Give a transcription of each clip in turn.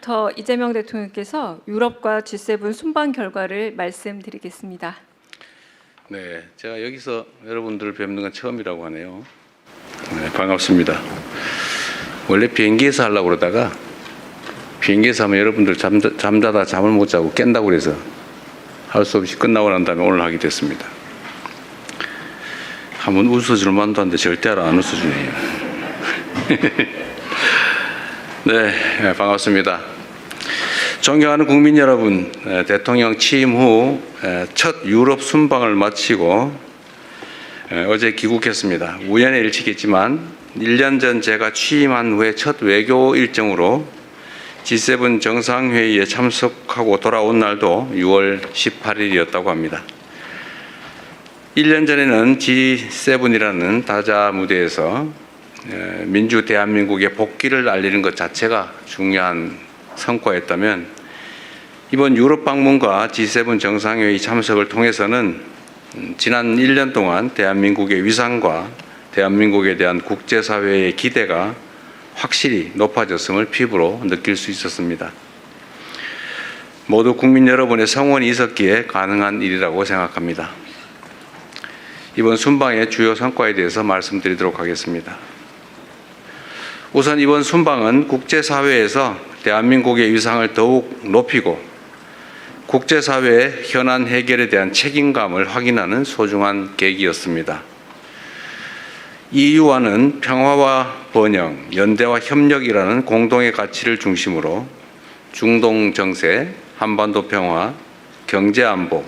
지금부터 이재명 대통령께서 유럽과 G7 순방 결과를 말씀드리겠습니다. 네, 제가 여기서 여러분들을 뵙는 건 처음이라고 하네요. 네, 반갑습니다. 원래 비행기에서 하려고 그러다가 비행기에서 하면 여러분들 잠자다 잠을 못 자고 깬다고 그래서 할 수 없이 끝나고 난 다음에 오늘 하게 됐습니다. 한번 웃어줄 만도 한데 절대 안 웃어주네요. 네, 반갑습니다. 존경하는 국민 여러분, 대통령 취임 후 첫 유럽 순방을 마치고 어제 귀국했습니다. 우연의 일치겠지만 1년 전 제가 취임한 후에 첫 외교 일정으로 G7 정상회의에 참석하고 돌아온 날도 6월 18일이었다고 합니다. 1년 전에는 G7이라는 다자 무대에서 민주 대한민국의 복귀를 알리는 것 자체가 중요한 성과였다면 이번 유럽 방문과 G7 정상회의 참석을 통해서는 지난 1년 동안 대한민국의 위상과 대한민국에 대한 국제사회의 기대가 확실히 높아졌음을 피부로 느낄 수 있었습니다. 모두 국민 여러분의 성원이 있었기에 가능한 일이라고 생각합니다. 이번 순방의 주요 성과에 대해서 말씀드리도록 하겠습니다. 우선 이번 순방은 국제사회에서 대한민국의 위상을 더욱 높이고 국제사회의 현안 해결에 대한 책임감을 확인하는 소중한 계기였습니다. EU와는 평화와 번영, 연대와 협력이라는 공동의 가치를 중심으로 중동 정세, 한반도 평화, 경제 안보,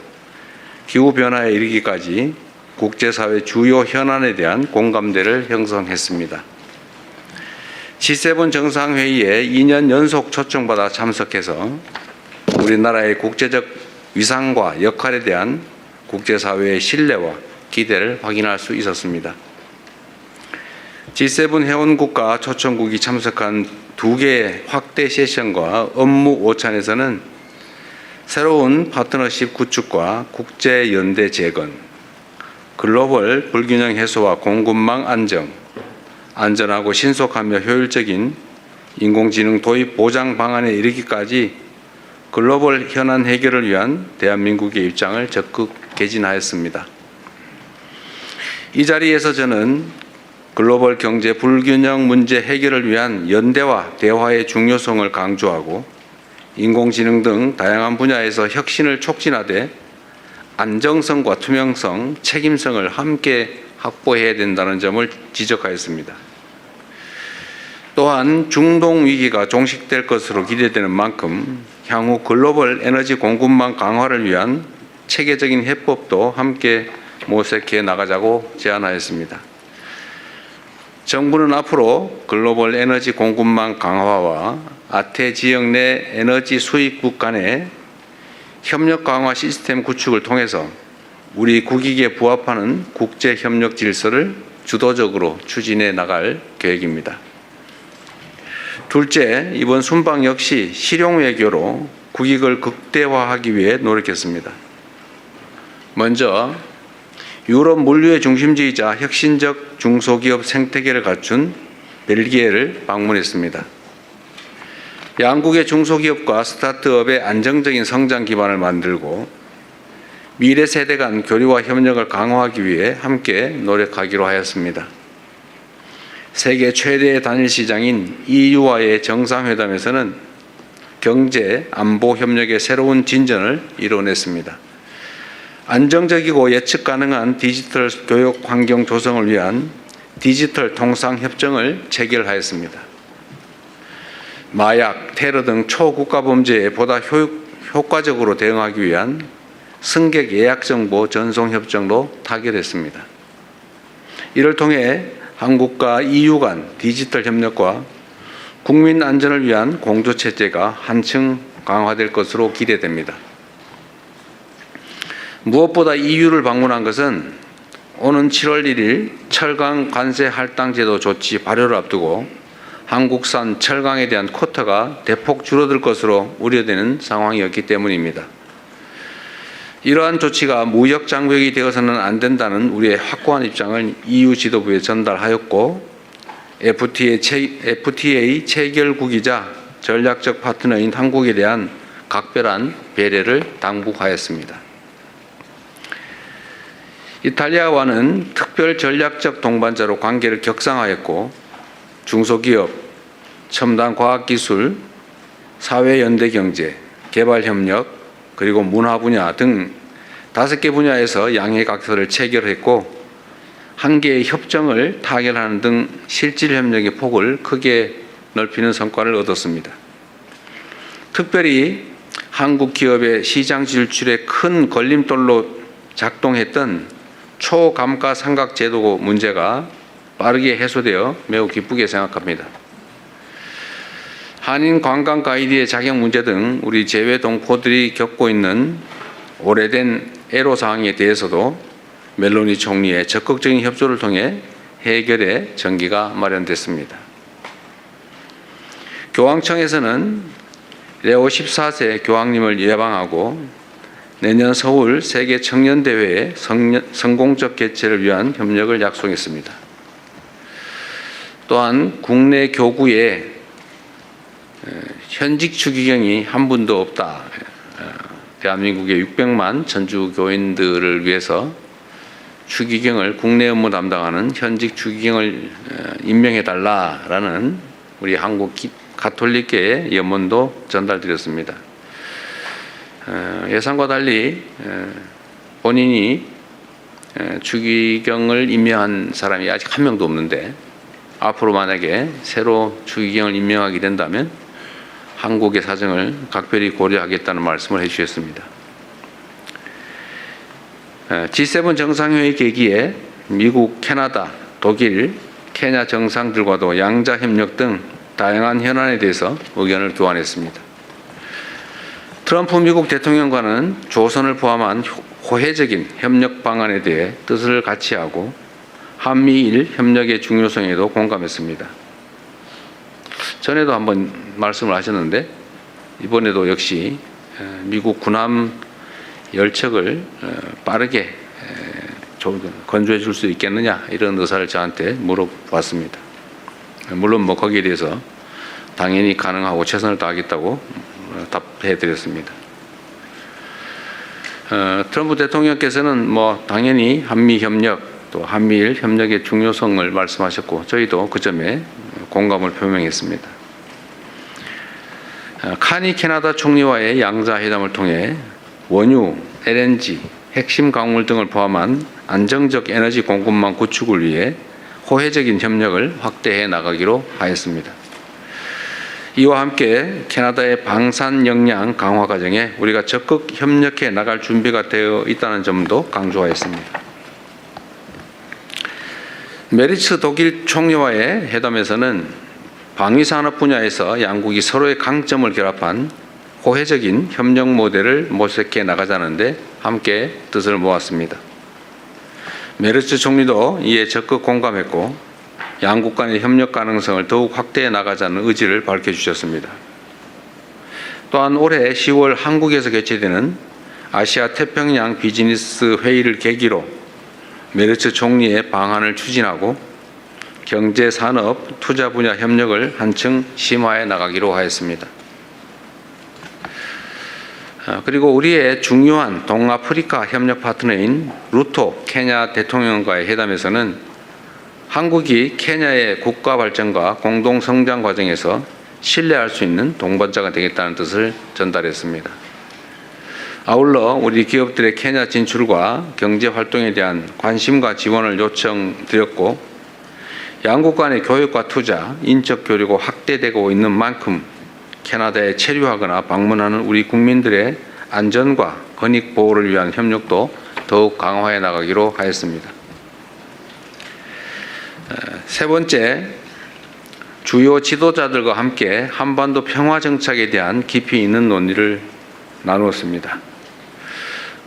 기후변화에 이르기까지 국제사회 주요 현안에 대한 공감대를 형성했습니다. G7 정상회의에 2년 연속 초청받아 참석해서 우리나라의 국제적 위상과 역할에 대한 국제사회의 신뢰와 기대를 확인할 수 있었습니다. G7 회원국과 초청국이 참석한 2개의 확대 세션과 업무 오찬에서는 새로운 파트너십 구축과 국제연대 재건, 글로벌 불균형 해소와 공급망 안정, 안전하고 신속하며 효율적인 인공지능 도입 보장 방안에 이르기까지 글로벌 현안 해결을 위한 대한민국의 입장을 적극 개진하였습니다. 이 자리에서 저는 글로벌 경제 불균형 문제 해결을 위한 연대와 대화의 중요성을 강조하고 인공지능 등 다양한 분야에서 혁신을 촉진하되 안정성과 투명성, 책임성을 함께 확보해야 된다는 점을 지적하였습니다. 또한 중동 위기가 종식될 것으로 기대되는 만큼 향후 글로벌 에너지 공급망 강화를 위한 체계적인 해법도 함께 모색해 나가자고 제안하였습니다. 정부는 앞으로 글로벌 에너지 공급망 강화와 아태 지역 내 에너지 수입국 간의 협력 강화 시스템 구축을 통해서 우리 국익에 부합하는 국제 협력 질서를 주도적으로 추진해 나갈 계획입니다. 둘째, 이번 순방 역시 실용 외교로 국익을 극대화하기 위해 노력했습니다. 먼저 유럽 물류의 중심지이자 혁신적 중소기업 생태계를 갖춘 벨기에를 방문했습니다. 양국의 중소기업과 스타트업의 안정적인 성장 기반을 만들고 미래 세대 간 교류와 협력을 강화하기 위해 함께 노력하기로 하였습니다. 세계 최대의 단일 시장인 EU와의 정상회담에서는 경제, 안보 협력의 새로운 진전을 이뤄냈습니다. 안정적이고 예측 가능한 디지털 교육 환경 조성을 위한 디지털 통상 협정을 체결하였습니다. 마약, 테러 등 초국가 범죄에 보다 효과적으로 대응하기 위한 승객 예약 정보 전송 협정도 타결했습니다. 이를 통해 한국과 EU 간 디지털 협력과 국민 안전을 위한 공조 체제가 한층 강화될 것으로 기대됩니다. 무엇보다 EU를 방문한 것은 오는 7월 1일 철강 관세 할당 제도 조치 발효를 앞두고 한국산 철강에 대한 쿼터가 대폭 줄어들 것으로 우려되는 상황이었기 때문입니다. 이러한 조치가 무역 장벽이 되어서는 안 된다는 우리의 확고한 입장을 EU 지도부에 전달하였고 FTA 체결국이자 전략적 파트너인 한국에 대한 각별한 배려를 당부하였습니다. 이탈리아와는 특별 전략적 동반자로 관계를 격상하였고 중소기업, 첨단 과학기술, 사회연대경제, 개발협력, 그리고 문화 분야 등 5개 분야에서 양해각서를 체결했고 한 개의 협정을 타결하는 등 실질 협력의 폭을 크게 넓히는 성과를 얻었습니다. 특별히 한국 기업의 시장 진출에 큰 걸림돌로 작동했던 초감가상각제도 문제가 빠르게 해소되어 매우 기쁘게 생각합니다. 한인 관광 가이드의 자격 문제 등 우리 제외 동포들이 겪고 있는 오래된 애로사항에 대해서도 멜로니 총리의 적극적인 협조를 통해 해결의 전기가 마련됐습니다. 교황청에서는 레오 14세 교황님을 예방하고 내년 서울 세계 청년대회의 성공적 개최를 위한 협력을 약속했습니다. 또한 국내 교구에 현직 추기경이 한 분도 없다. 대한민국의 600만 전주 교인들을 위해서 추기경을 국내 업무 담당하는 현직 추기경을 임명해달라라는 우리 한국 가톨릭계의 염원도 전달드렸습니다. 예상과 달리 본인이 추기경을 임명한 사람이 아직 한 명도 없는데 앞으로 만약에 새로 추기경을 임명하게 된다면 한국의 사정을 각별히 고려하겠다는 말씀을 해주셨습니다. G7 정상회의 계기에 미국, 캐나다, 독일, 케냐 정상들과도 양자 협력 등 다양한 현안에 대해서 의견을 교환했습니다. 트럼프 미국 대통령과는 조선을 포함한 호혜적인 협력 방안에 대해 뜻을 같이 하고 한미일 협력의 중요성에도 공감했습니다. 전에도 한번 말씀을 하셨는데 이번에도 역시 미국 군함 열척을 빠르게 건조해 줄 수 있겠느냐 이런 의사를 저한테 물어봤습니다. 물론 뭐 거기에 대해서 당연히 가능하고 최선을 다하겠다고 답해 드렸습니다. 트럼프 대통령께서는 뭐 당연히 한미 협력 또 한미일 협력의 중요성을 말씀하셨고 저희도 그 점에 공감을 표명했습니다. 카니 캐나다 총리와의 양자회담을 통해 원유, LNG, 핵심 광물 등을 포함한 안정적 에너지 공급망 구축을 위해 호혜적인 협력을 확대해 나가기로 하였습니다. 이와 함께 캐나다의 방산 역량 강화 과정에 우리가 적극 협력해 나갈 준비가 되어 있다는 점도 강조하였습니다. 메리츠 독일 총리와의 회담에서는 방위산업 분야에서 양국이 서로의 강점을 결합한 호혜적인 협력 모델을 모색해 나가자는데 함께 뜻을 모았습니다. 메르츠 총리도 이에 적극 공감했고 양국 간의 협력 가능성을 더욱 확대해 나가자는 의지를 밝혀주셨습니다. 또한 올해 10월 한국에서 개최되는 아시아 태평양 비즈니스 회의를 계기로 메르츠 총리의 방안을 추진하고 경제, 산업, 투자 분야 협력을 한층 심화해 나가기로 하였습니다. 그리고 우리의 중요한 동아프리카 협력 파트너인 루토 케냐 대통령과의 회담에서는 한국이 케냐의 국가 발전과 공동 성장 과정에서 신뢰할 수 있는 동반자가 되겠다는 뜻을 전달했습니다. 아울러 우리 기업들의 케냐 진출과 경제 활동에 대한 관심과 지원을 요청드렸고 양국 간의 교육과 투자, 인적 교류가 확대되고 있는 만큼 캐나다에 체류하거나 방문하는 우리 국민들의 안전과 권익 보호를 위한 협력도 더욱 강화해 나가기로 하였습니다. 세 번째, 주요 지도자들과 함께 한반도 평화 정착에 대한 깊이 있는 논의를 나누었습니다.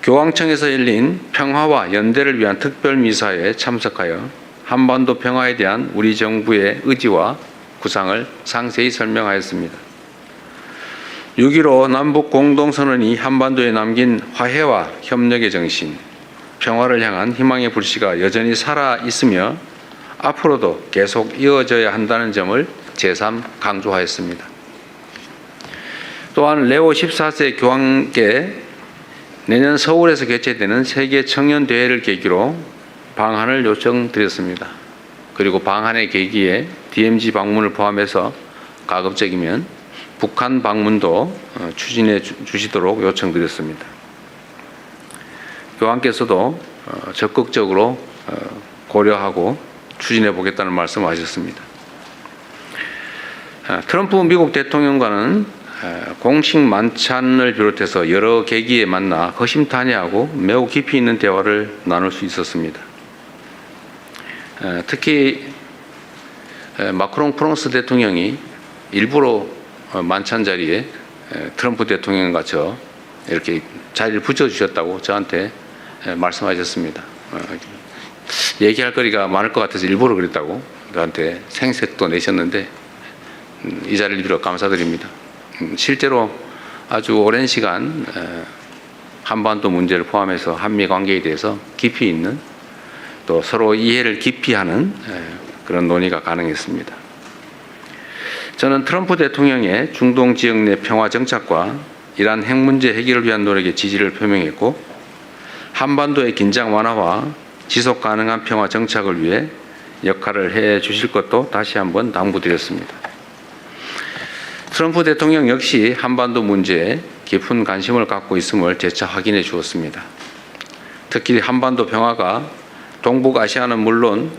교황청에서 열린 평화와 연대를 위한 특별미사에 참석하여 한반도 평화에 대한 우리 정부의 의지와 구상을 상세히 설명하였습니다. 6.15 남북 공동선언이 한반도에 남긴 화해와 협력의 정신, 평화를 향한 희망의 불씨가 여전히 살아있으며 앞으로도 계속 이어져야 한다는 점을 재삼 강조하였습니다. 또한 레오 14세 교황께 내년 서울에서 개최되는 세계 청년 대회를 계기로 방한을 요청드렸습니다. 그리고 방한의 계기에 DMZ 방문을 포함해서 가급적이면 북한 방문도 추진해 주시도록 요청드렸습니다. 교황께서도 적극적으로 고려하고 추진해 보겠다는 말씀하셨습니다. 트럼프 미국 대통령과는 공식 만찬을 비롯해서 여러 계기에 만나 허심탄회하고 매우 깊이 있는 대화를 나눌 수 있었습니다. 특히 마크롱 프랑스 대통령이 일부러 만찬 자리에 트럼프 대통령과 저 이렇게 자리를 붙여주셨다고 저한테 말씀하셨습니다. 얘기할 거리가 많을 것 같아서 일부러 그랬다고 저한테 생색도 내셨는데 이 자리를 빌어 감사드립니다. 실제로 아주 오랜 시간 한반도 문제를 포함해서 한미 관계에 대해서 깊이 있는 또 서로 이해를 깊이 하는 그런 논의가 가능했습니다. 저는 트럼프 대통령의 중동 지역 내 평화 정착과 이란 핵 문제 해결을 위한 노력에 지지를 표명했고 한반도의 긴장 완화와 지속 가능한 평화 정착을 위해 역할을 해 주실 것도 다시 한번 당부드렸습니다. 트럼프 대통령 역시 한반도 문제에 깊은 관심을 갖고 있음을 재차 확인해 주었습니다. 특히 한반도 평화가 동북아시아는 물론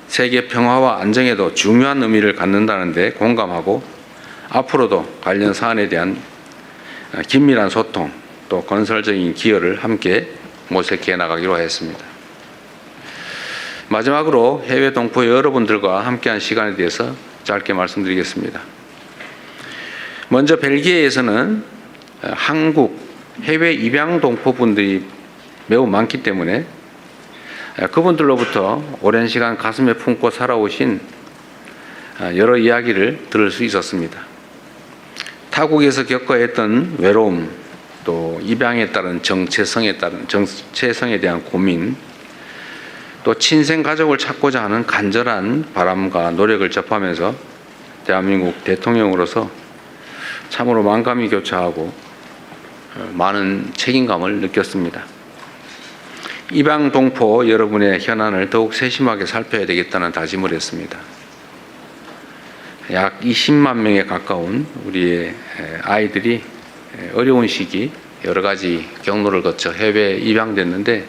세계 평화와 안정에도 중요한 의미를 갖는다는 데 공감하고 앞으로도 관련 사안에 대한 긴밀한 소통 또 건설적인 기여를 함께 모색해 나가기로 했습니다. 마지막으로 해외 동포 여러분들과 함께한 시간에 대해서 짧게 말씀드리겠습니다. 먼저 벨기에에서는 한국 해외 입양 동포분들이 매우 많기 때문에 그분들로부터 오랜 시간 가슴에 품고 살아오신 여러 이야기를 들을 수 있었습니다. 타국에서 겪어야 했던 외로움, 또 입양에 따른 정체성에 대한 고민, 또 친생 가족을 찾고자 하는 간절한 바람과 노력을 접하면서 대한민국 대통령으로서 참으로 만감이 교차하고 많은 책임감을 느꼈습니다. 입양 동포 여러분의 현안을 더욱 세심하게 살펴야 되겠다는 다짐을 했습니다. 약 20만 명에 가까운 우리의 아이들이 어려운 시기 여러 가지 경로를 거쳐 해외에 입양됐는데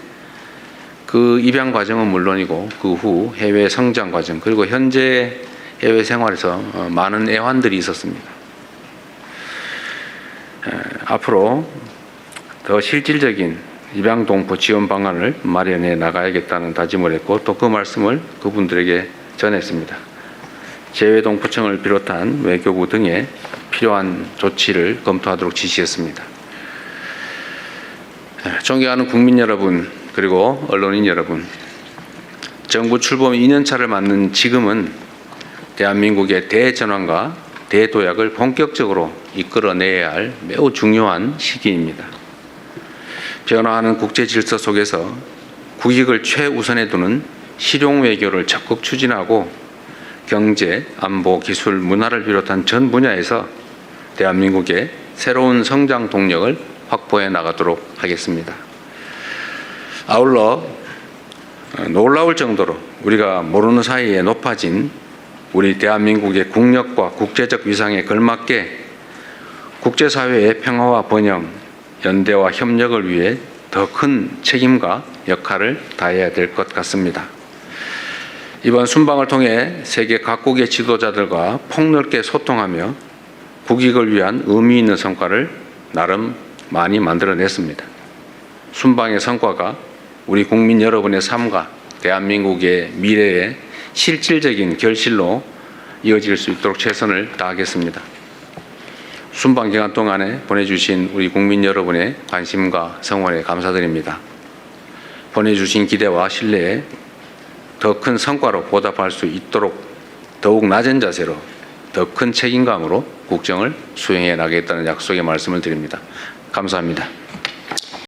그 입양 과정은 물론이고 그 후 해외 성장 과정 그리고 현재 해외 생활에서 많은 애환들이 있었습니다. 앞으로 더 실질적인 입양 동포 지원 방안을 마련해 나가야겠다는 다짐을 했고 또 그 말씀을 그분들에게 전했습니다. 재외동포청을 비롯한 외교부 등의 필요한 조치를 검토하도록 지시했습니다. 존경하는 국민 여러분 그리고 언론인 여러분, 정부 출범 2년차를 맞는 지금은 대한민국의 대전환과 대도약을 본격적으로 이끌어내야 할 매우 중요한 시기입니다. 변화하는 국제 질서 속에서 국익을 최우선에 두는 실용 외교를 적극 추진하고 경제, 안보, 기술, 문화를 비롯한 전 분야에서 대한민국의 새로운 성장 동력을 확보해 나가도록 하겠습니다. 아울러 놀라울 정도로 우리가 모르는 사이에 높아진 우리 대한민국의 국력과 국제적 위상에 걸맞게 국제사회의 평화와 번영, 연대와 협력을 위해 더 큰 책임과 역할을 다해야 될 것 같습니다. 이번 순방을 통해 세계 각국의 지도자들과 폭넓게 소통하며 국익을 위한 의미 있는 성과를 나름 많이 만들어냈습니다. 순방의 성과가 우리 국민 여러분의 삶과 대한민국의 미래의 실질적인 결실로 이어질 수 있도록 최선을 다하겠습니다. 순방 기간 동안에 보내주신 우리 국민 여러분의 관심과 성원에 감사드립니다. 보내주신 기대와 신뢰에 더 큰 성과로 보답할 수 있도록 더욱 낮은 자세로 더 큰 책임감으로 국정을 수행해 나가겠다는 약속의 말씀을 드립니다. 감사합니다.